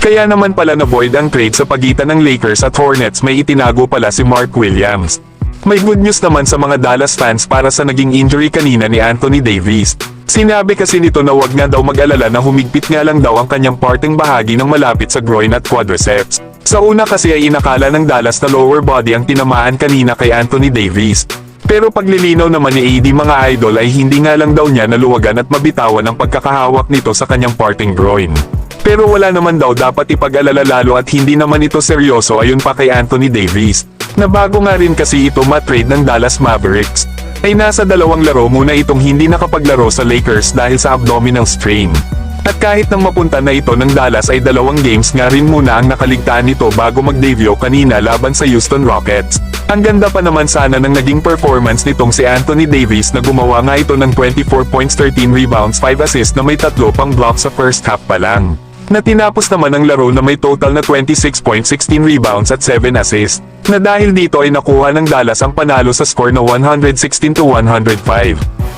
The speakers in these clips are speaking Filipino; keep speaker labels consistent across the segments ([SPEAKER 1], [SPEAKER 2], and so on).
[SPEAKER 1] Kaya naman pala na-void ang trade sa pagitan ng Lakers at Hornets, may itinago pala si Mark Williams. May good news naman sa mga Dallas fans para sa naging injury kanina ni Anthony Davis. Sinabi kasi nito na wag nga daw mag-alala na humigpit nga lang daw ang kanyang parteng bahagi ng malapit sa groin at quadriceps. Sa una kasi ay inakala ng Dallas na lower body ang tinamaan kanina kay Anthony Davis. Pero paglilinaw naman ni AD mga idol ay hindi nga lang daw niya naluwagan at mabitawan ang pagkakahawak nito sa kanyang parteng groin. Pero wala naman daw dapat ipag-alala lalo at hindi naman ito seryoso ayon pa kay Anthony Davis. Na bago nga rin kasi ito matrade ng Dallas Mavericks, ay nasa 2 laro muna itong hindi nakapaglaro sa Lakers dahil sa abdominal strain. At kahit nang mapunta na ito ng Dallas ay 2 games nga rin muna ang nakaligtaan nito bago mag-debut kanina laban sa Houston Rockets. Ang ganda pa naman sana ng naging performance nitong si Anthony Davis na gumawa nga ito ng 24 points, 13 rebounds, 5 assists na may 3 pang blocks sa first half pa lang. Na tinapos naman ang laro na may total na 26 points, 16 rebounds at 7 assists. Na dahil dito ay nakuha ng Dallas ang panalo sa score na 116-105.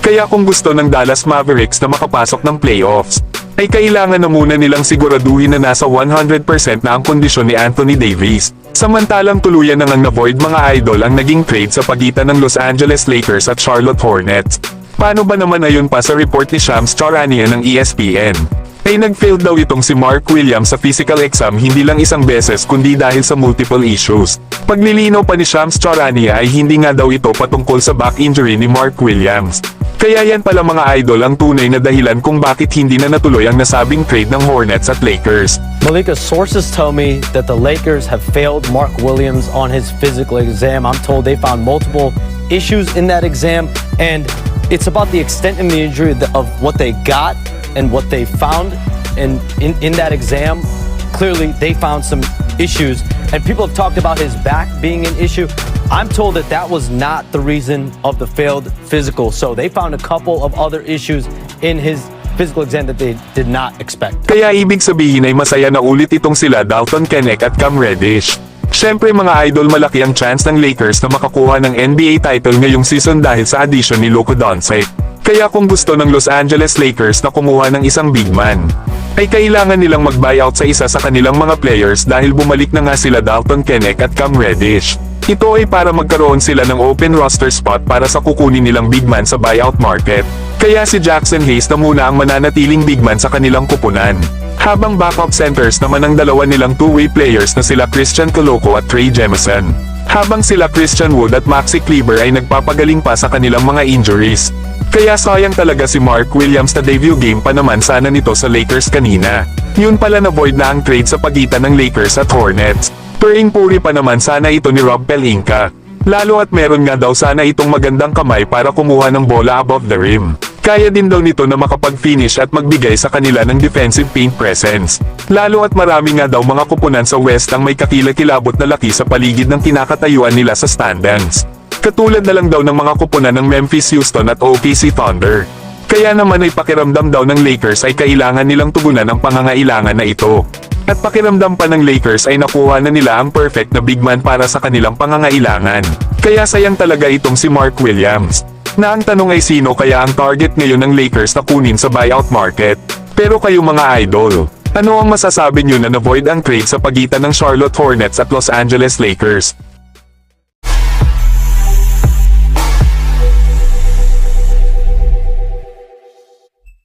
[SPEAKER 1] Kaya kung gusto ng Dallas Mavericks na makapasok ng playoffs, ay kailangan na muna nilang siguraduhin na nasa 100% na ang kondisyon ni Anthony Davis. Samantalang tuluyan na ngang na-void mga idol ang naging trade sa pagitan ng Los Angeles Lakers at Charlotte Hornets. Paano ba naman ayon pa sa report ni Shams Charania ng ESPN? Ay nag-fail daw itong si Mark Williams sa physical exam hindi lang isang beses kundi dahil sa multiple issues. Paglilinaw pa ni Shams Charania ay hindi nga daw ito patungkol sa back injury ni Mark Williams. Kaya yan pala mga idol ang tunay na dahilan kung bakit hindi na natuloy ang nasabing trade ng Hornets at Lakers.
[SPEAKER 2] Malika, sources tell me that the Lakers have failed Mark Williams on his physical exam. I'm told they found multiple issues in that exam, and it's about the extent and the injury of what they got and what they found in that exam. Clearly they found some issues, and people have talked about his back being an issue. I'm told that that was not the reason of the failed physical, so they found a couple of other issues in his physical exam that they did not expect.
[SPEAKER 1] Kaya ibig sabihin ay masaya na ulit itong sila Dalton Knecht at Cam Reddish. Syempre mga idol, malaki ang chance ng Lakers na makakuha ng NBA title ngayong season dahil sa addition ni Luka Doncic. Kaya kung gusto ng Los Angeles Lakers na kumuha ng isang big man, ay kailangan nilang mag-buyout sa isa sa kanilang mga players dahil bumalik na nga sila Dalton Knecht at Cam Reddish. Ito ay para magkaroon sila ng open roster spot para sa kukunin nilang big man sa buyout market. Kaya si Jackson Hayes na muna ang mananatiling big man sa kanilang kupunan. Habang backup centers naman ang dalawa nilang two-way players na sila Christian Koloko at Trey Jemison. Habang sila Christian Wood at Maxi Kleber ay nagpapagaling pa sa kanilang mga injuries. Kaya sayang talaga si Mark Williams na debut game pa naman sana nito sa Lakers kanina. Yun pala na-void na ang trade sa pagitan ng Lakers at Hornets. Puri pa naman sana ito ni Rob Pelinka. Lalo at meron nga daw sana itong magandang kamay para kumuha ng bola above the rim. Kaya din daw nito na makapag-finish at magbigay sa kanila ng defensive paint presence. Lalo at marami nga daw mga kupunan sa West ang may kakilakilabot na laki sa paligid ng kinakatayuan nila sa standings. Katulad na lang daw ng mga kupunan ng Memphis, Houston at OKC Thunder. Kaya naman ay pakiramdam daw ng Lakers ay kailangan nilang tugunan ang pangangailangan na ito. At pakiramdam pa ng Lakers ay nakuha na nila ang perfect na big man para sa kanilang pangangailangan. Kaya sayang talaga itong si Mark Williams. Na ang tanong ay sino kaya ang target ngayon ng Lakers na kunin sa buyout market? Pero kayo mga idol, ano ang masasabi nyo na na-void ang trade sa pagitan ng Charlotte Hornets at Los Angeles Lakers?